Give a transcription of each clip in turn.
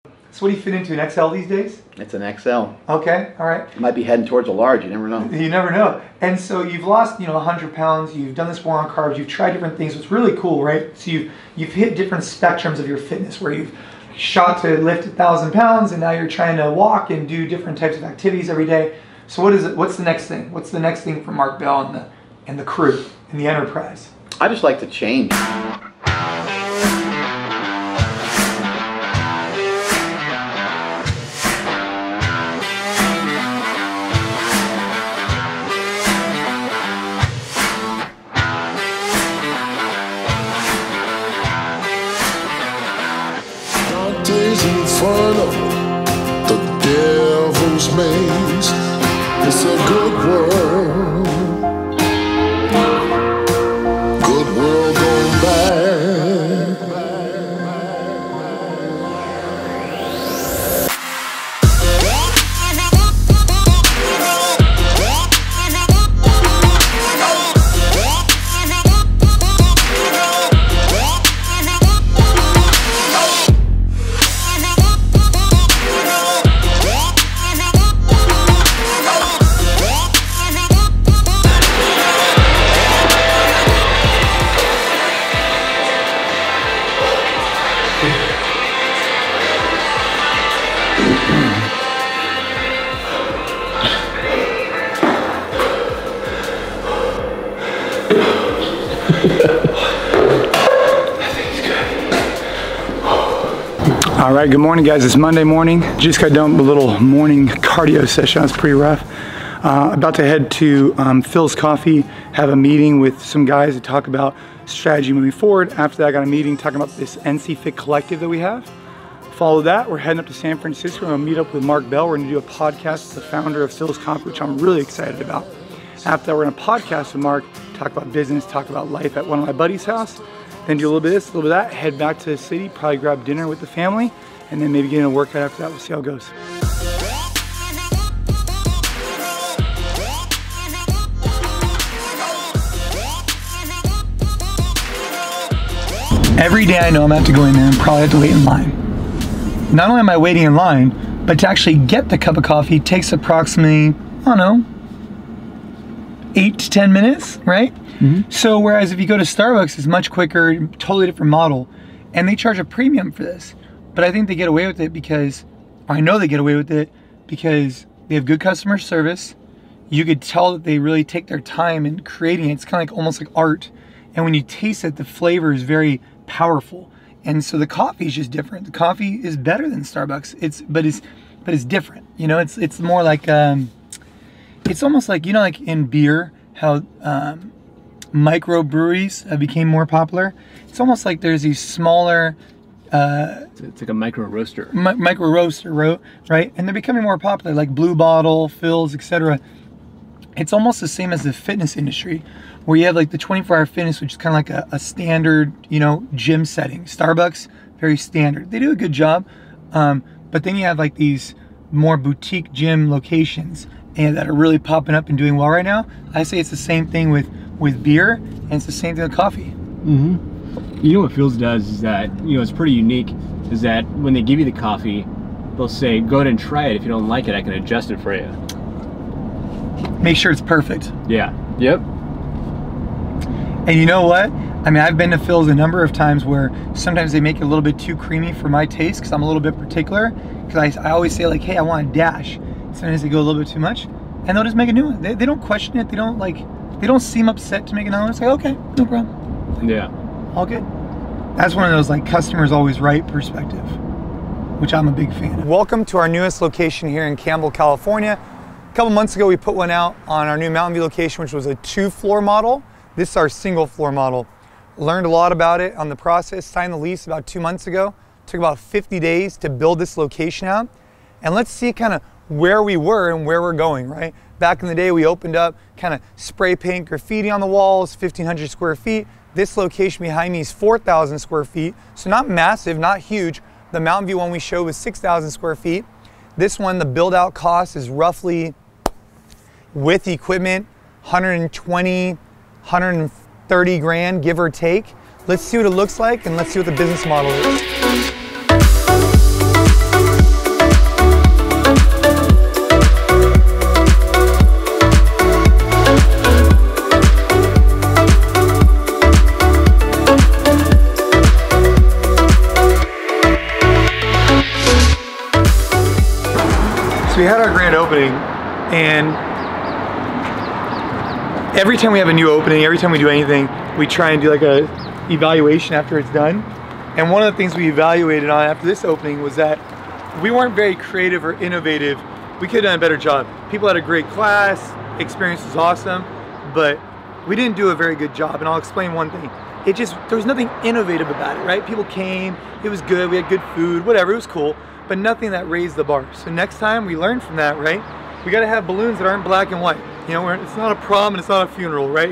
So what do you fit into, an XL these days? It's an XL. Okay, all right. You might be heading towards a large, you never know. You never know. And so you've lost, 100 pounds, you've done this war on carbs, you've tried different things. It's really cool, right? So you've hit different spectrums of your fitness where you've shot to lift 1,000 pounds and now you're trying to walk and do different types of activities every day. So what's the next thing? What's the next thing for Mark Bell and the crew and the enterprise? I just like to change. Days in front of the devil's maze. It's a good world going bad. All right, good morning guys, it's Monday morning. Just got done with a little morning cardio session. It's pretty rough. About to head to Philz Coffee, have a meeting with some guys to talk about strategy moving forward. After that, I got a meeting talking about this NC Fit collective that we have. Follow that, we're heading up to San Francisco. We're gonna meet up with Mark Bell. We're gonna do a podcast with the founder of Philz Coffee, which I'm really excited about. After that, we're gonna podcast with Mark, talk about business, talk about life at one of my buddy's house. Then do a little bit of this, a little bit of that, head back to the city, probably grab dinner with the family, and then maybe get in a workout after that. We'll see how it goes. Every day I know I'm gonna have to go in there and probably have to wait in line. Not only am I waiting in line, but to actually get the cup of coffee takes approximately, I don't know, 8 to 10 minutes, right? Mm-hmm. So whereas if you go to Starbucks, it's much quicker, totally different model, and they charge a premium for this. But I think they get away with it because, or I know they get away with it because they have good customer service. You could tell that they really take their time in creating it. It's kind of like almost like art. And when you taste it, the flavor is very powerful. And so the coffee is just different. The coffee is better than Starbucks. But it's different. It's more like it's almost like like in beer how microbreweries became more popular. It's almost like there's these smaller it's like a micro roaster. Micro roaster, right? And they're becoming more popular, like Blue Bottle, Philz, etc. It's almost the same as the fitness industry, where you have like the 24-hour fitness, which is kind of like a standard, gym setting. Starbucks, very standard. They do a good job, but then you have like these more boutique gym locations and that are really popping up and doing well right now. I say it's the same thing with beer, and it's the same thing with coffee. Mm-hmm. You know what Philz does is that, it's pretty unique, is that when they give you the coffee, they'll say, go ahead and try it. If you don't like it, I can adjust it for you. Make sure it's perfect. Yeah. Yep. And you know what? I mean, I've been to Philz a number of times where sometimes they make it a little bit too creamy for my taste because I'm a little bit particular. Because I always say like, hey, I want a dash. Sometimes they go a little bit too much, and they'll just make a new one. They don't question it. They don't seem upset to make another one. It's like, okay, no problem. Yeah. All good. That's one of those like customers always right perspective, which I'm a big fan of. Welcome to our newest location here in Campbell, California. A couple months ago, we put one out on our new Mountain View location, which was a 2-floor model. This is our single-floor model. Learned a lot about it on the process. Signed the lease about 2 months ago. Took about 50 days to build this location out. And let's see kind of where we were and where we're going, right? Back in the day, we opened up kind of spray paint graffiti on the walls, 1,500 square feet. This location behind me is 4,000 square feet. So not massive, not huge. The Mountain View one we showed was 6,000 square feet. This one, the build out cost is roughly, with equipment, 120, 130 grand, give or take. Let's see what it looks like and let's see what the business model is. we had our grand opening, and every time we have a new opening, every time we do anything, we try and do like a evaluation after it's done. And one of the things we evaluated on after this opening was that we weren't very creative or innovative. We could have done a better job. People had a great class, experience was awesome, but we didn't do a very good job. And I'll explain one thing. There was nothing innovative about it, right? People came, it was good, we had good food, whatever, it was cool, but nothing that raised the bar. So next time we learn from that, right? We gotta have balloons that aren't black and white. You know, it's not a prom and it's not a funeral, right?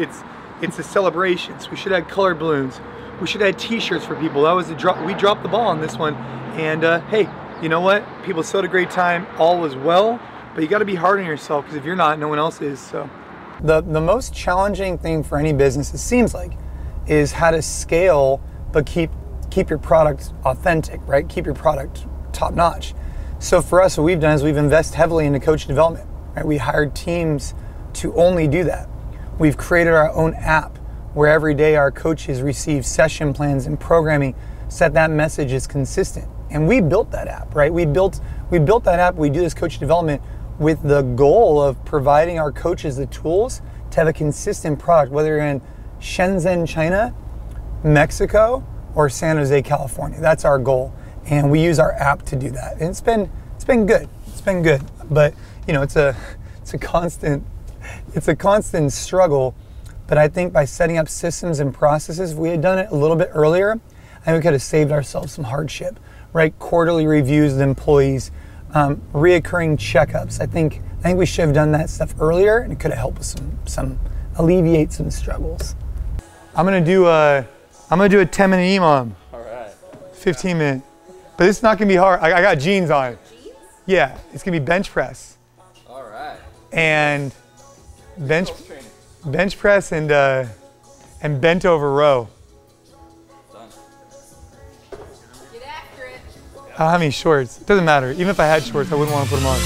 It's a celebration. So we should have colored balloons. We should have t-shirts for people. That was we dropped the ball on this one. And hey, you know what? People still had a great time, all was well, but you gotta be hard on yourself, because if you're not, no one else is, so. The most challenging thing for any business, it seems like, is how to scale, but keep your product authentic, right? Keep your product top notch. So for us, what we've done is we've invested heavily into coach development, right? We hired teams to only do that. We've created our own app where every day our coaches receive session plans and programming so that message is consistent. And we built that app, right? We built that app, we do this coach development with the goal of providing our coaches the tools to have a consistent product, whether you're in Shenzhen, China, Mexico, or San Jose, California. That's our goal. And we use our app to do that. And it's been good. It's been good. But you know, it's a constant struggle. But I think by setting up systems and processes, if we had done it a little bit earlier, I think we could have saved ourselves some hardship, right? Quarterly reviews with employees, reoccurring checkups. I think we should have done that stuff earlier, and it could have helped us alleviate some struggles. I'm gonna do a 10-minute EMOM. All right. 15 minute. But it's not gonna be hard. I got jeans on. Jeans? Yeah, it's gonna be bench press. All right. And bench press and bent over row. Done. Get after it. I don't have any shorts. It doesn't matter. Even if I had shorts, I wouldn't want to put them on.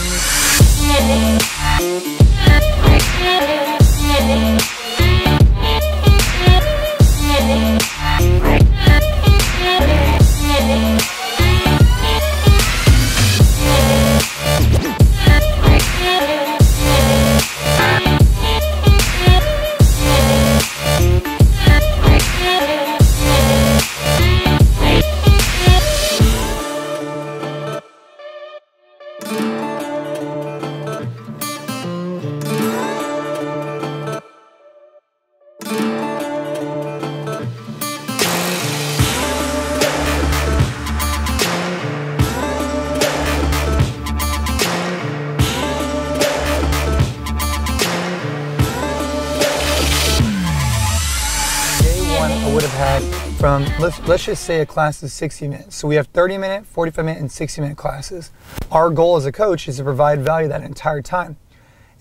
From, let's just say a class is 60 minutes. So we have 30-minute, 45-minute, and 60-minute classes. Our goal as a coach is to provide value that entire time.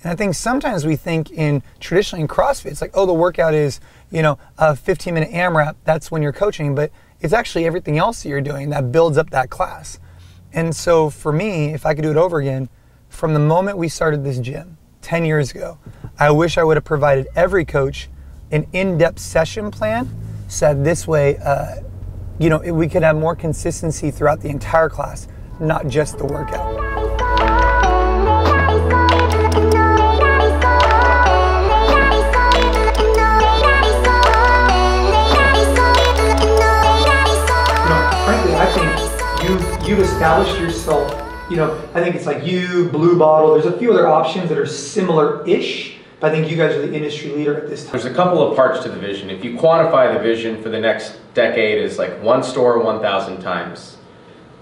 And I think sometimes we think traditionally in CrossFit, it's like, oh, the workout is, you know, a 15-minute AMRAP, that's when you're coaching, but it's actually everything else that you're doing that builds up that class. And so for me, if I could do it over again, from the moment we started this gym 10 years ago, I wish I would have provided every coach an in-depth session plan, so that this way, you know, we could have more consistency throughout the entire class, not just the workout. You know, frankly, I think you've established yourself. You know, I think it's like you, Blue Bottle. There's a few other options that are similar-ish. But I think you guys are the industry leader at this time. There's a couple of parts to the vision. If you quantify the vision for the next decade is like one store 1,000 times,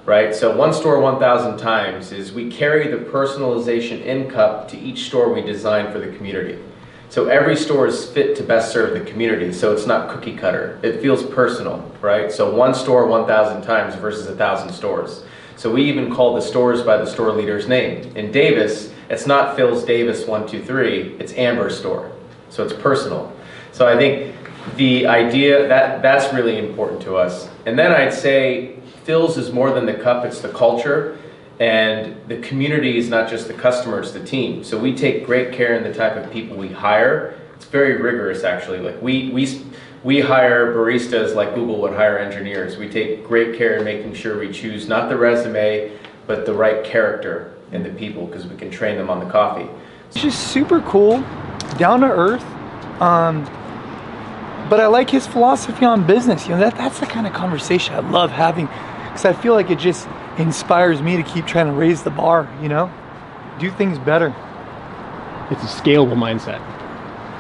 right? So one store 1,000 times is we carry the personalization in cup to each store we design for the community. So every store is fit to best serve the community, so it's not cookie cutter. It feels personal, right? So one store 1,000 times versus 1,000 stores. So we even call the stores by the store leader's name. In Davis, it's not Philz Davis 123, it's Amber's store. So it's personal. So I think the idea, that's really important to us. And then I'd say Philz is more than the cup, it's the culture. And the community is not just the customer, it's the team. So we take great care in the type of people we hire. It's very rigorous actually. Like we hire baristas like Google would hire engineers. We take great care in making sure we choose not the resume, but the right character in the people because we can train them on the coffee. It's just super cool, down to earth. But I like his philosophy on business. You know, that's the kind of conversation I love having, because I feel like it just inspires me to keep trying to raise the bar, you know? Do things better. It's a scalable mindset.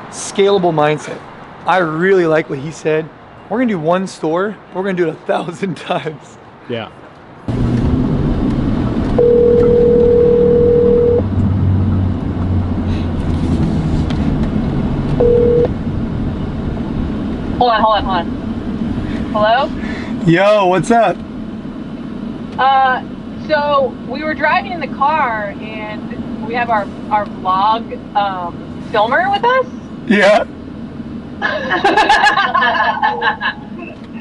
Scalable mindset. I really like what he said. We're gonna do one store, but we're gonna do it 1,000 times. Yeah. Hold on. Hello? Yo, what's up? So we were driving in the car and we have our vlog filmer with us. Yeah.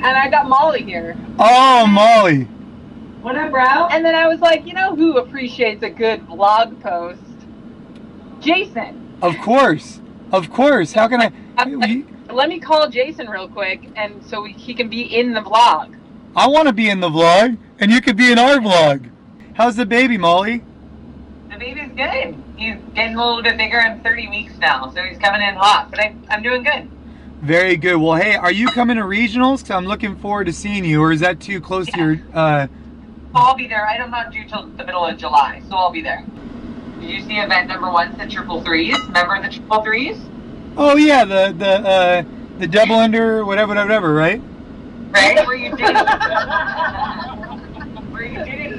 And I got Molly here. Oh, Molly. What up, bro? And then I was like, you know who appreciates a good vlog post? Jason. Of course. Of course. How can I? Let me call Jason real quick, and so he can be in the vlog. I want to be in the vlog, and you could be in our vlog. How's the baby, Molly? The baby's good. He's getting a little bit bigger. I'm 30 weeks now, so he's coming in hot, but I'm doing good. Very good. Well, hey, are you coming to regionals? 'Cause I'm looking forward to seeing you, or is that too close to your... I'll be there. I'm not due till the middle of July, so I'll be there. Did you see event number 1, the triple threes? Remember the triple threes? Oh yeah, the double under whatever, right? Right? Where you didn't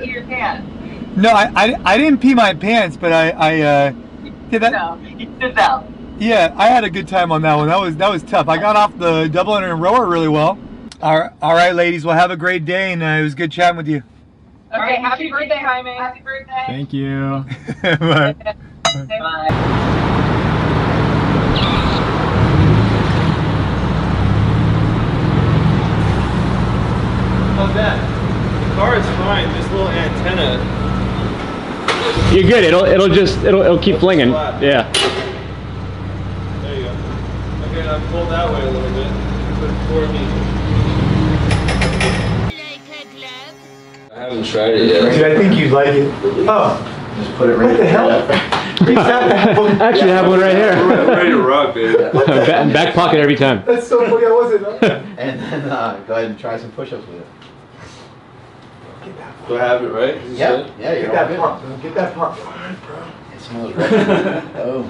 pee your pants. No, I didn't pee my pants, but I did that. No, you did that. Yeah, I had a good time on that one. That was tough. I got off the double under and rower really well. All right, ladies. Well, have a great day, and it was good chatting with you. Okay, happy birthday, Jaime. Happy birthday. Thank you. Bye. Bye. How's that? The car is fine, this little antenna. You're good. It'll keep flinging. Yeah. There you go. Okay, now pull that way a little bit. Put it toward me. I haven't tried it yet. Dude, I think you'd like it. Oh. Just put it right What the hell? Actually, I have one right here. We're ready to rock, baby. Back pocket every time. That's so funny. I wasn't. And then go ahead and try some push-ups with it. Do I have it right? Yeah, yeah, you're all good. Get that pump. It smells right. Oh,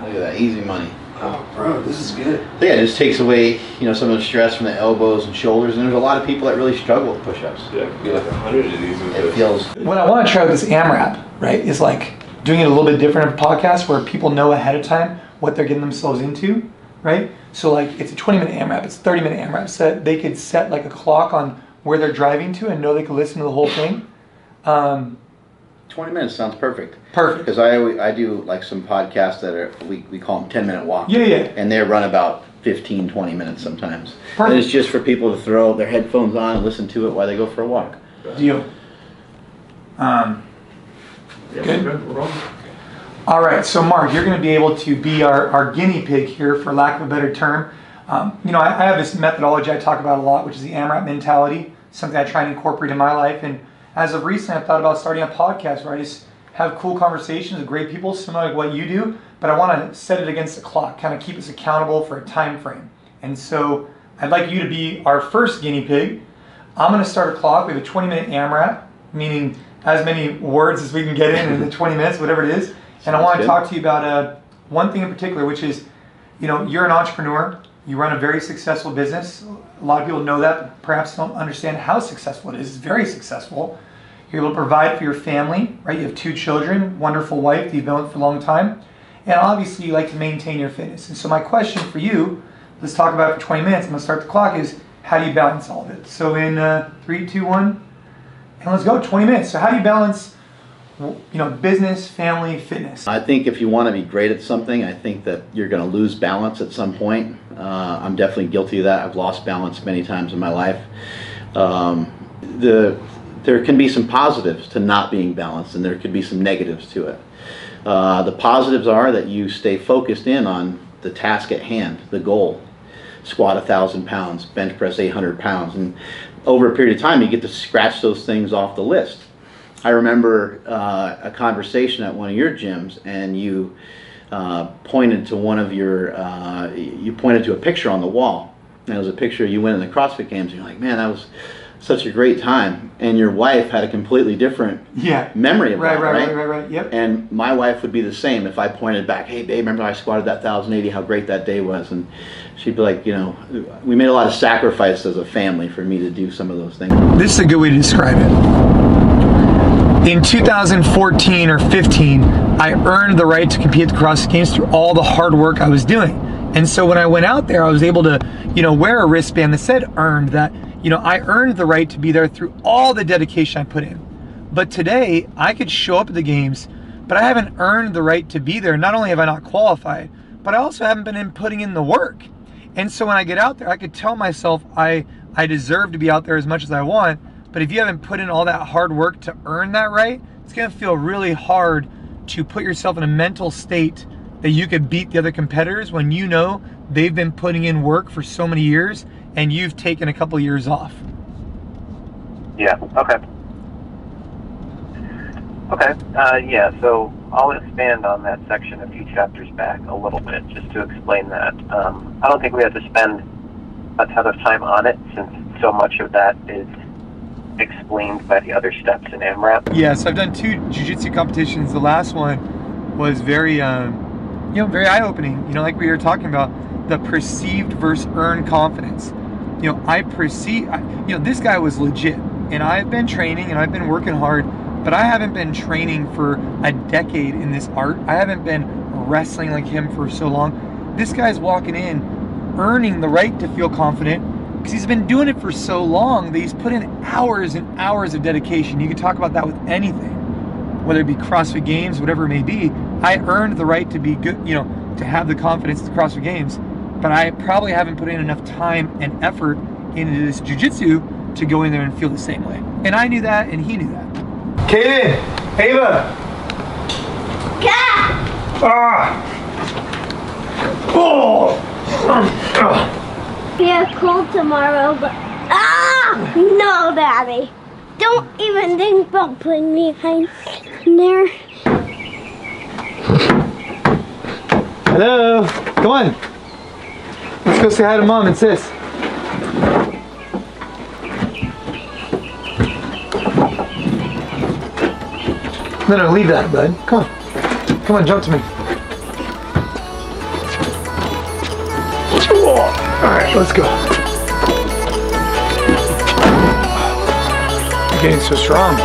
look at that, easy money. Oh, bro, this is good. So yeah, it just takes away, some of the stress from the elbows and shoulders, and there's a lot of people that really struggle with push-ups. Yeah, I could do like 100 of these with It this. feels. What I want to try with this AMRAP, right, is like doing it a little bit different of a podcast where people know ahead of time what they're getting themselves into, right? So like it's a 20-minute AMRAP, it's a 30-minute AMRAP, so that they could set like a clock on where they're driving to and know they can listen to the whole thing. 20 minutes sounds perfect. Perfect. Because I do like some podcasts that are, we call them 10-minute walks. Yeah, yeah. And they run about 15, 20 minutes sometimes. Perfect. And it's just for people to throw their headphones on and listen to it while they go for a walk. Deal. Good. All right, so Mark, you're going to be able to be our guinea pig here, for lack of a better term. I have this methodology I talk about a lot, which is the AMRAP mentality, something I try and incorporate in my life. And as of recently, I've thought about starting a podcast where I just have cool conversations with great people, similar to what you do, but I want to set it against the clock, kind of keep us accountable for a time frame. And so I'd like you to be our first guinea pig. I'm going to start a clock. We have a 20-minute AMRAP, meaning as many words as we can get in the 20 minutes, whatever it is. And I want to talk to you about one thing in particular, which is, you're an entrepreneur. You run a very successful business. A lot of people know that, but perhaps don't understand how successful it is. It's very successful. You're able to provide for your family, right? You have 2 children, wonderful wife that you've known for a long time. And obviously you like to maintain your fitness. And so my question for you, let's talk about it for 20 minutes. I'm going to start the clock, is how do you balance all of it? So in 3, 2, 1, and let's go, 20 minutes. So how do you balance business, family, fitness? I think if you want to be great at something, I think that you're going to lose balance at some point. I'm definitely guilty of that. I've lost balance many times in my life. There can be some positives to not being balanced, and there could be some negatives to it. The positives are that you stay focused in on the task at hand, the goal. Squat 1,000 pounds, bench press 800 pounds, and over a period of time you get to scratch those things off the list. I remember a conversation at one of your gyms, and you pointed to one of your, you pointed to a picture on the wall. And it was a picture you winning the CrossFit Games, and you're like, man, that was such a great time. And your wife had a completely different memory of that, right? Yep. And my wife would be the same if I pointed back, hey, babe, remember I squatted that 1,080, how great that day was? And she'd be like, you know, we made a lot of sacrifices as a family for me to do some of those things. This is a good way to describe it. In 2014 or 15, I earned the right to compete at the CrossFit Games through all the hard work I was doing. And so when I went out there, I was able to, you know, wear a wristband that said earned, that, you know, I earned the right to be there through all the dedication I put in. But today, I could show up at the games, but I haven't earned the right to be there. Not only have I not qualified, but I also haven't been putting in the work. And so when I get out there, I could tell myself I deserve to be out there as much as I want. But if you haven't put in all that hard work to earn that right, it's gonna feel really hard to put yourself in a mental state that you could beat the other competitors when you know they've been putting in work for so many years and you've taken a couple years off. Yeah, okay. Okay, yeah, so I'll expand on that section a few chapters back a little bit just to explain that. I don't think we have to spend a ton of time on it since so much of that is explained by the other steps in AMRAP. Yeah, so I've done 2 jiu-jitsu competitions. The last one was very, you know, very eye-opening. You know, like we were talking about, the perceived versus earned confidence. You know, you know, this guy was legit, and I've been training and I've been working hard, but I haven't been training for a decade in this art. I haven't been wrestling like him for so long. This guy's walking in, earning the right to feel confident, because he's been doing it for so long that he's put in hours and hours of dedication. You can talk about that with anything, whether it be CrossFit Games, whatever it may be. I earned the right to be good, you know, to have the confidence at the CrossFit Games, but I probably haven't put in enough time and effort into this jiu-jitsu to go in there and feel the same way. And I knew that, and he knew that. Kaden, Ava. Yeah. Yeah, cold tomorrow, but no, Daddy. Don't even think about putting me in there. Hello, come on. Let's go say hi to Mom and Sis. No, leave that, bud. Come on. Come on, jump to me. Alright, let's go. You're getting so strong.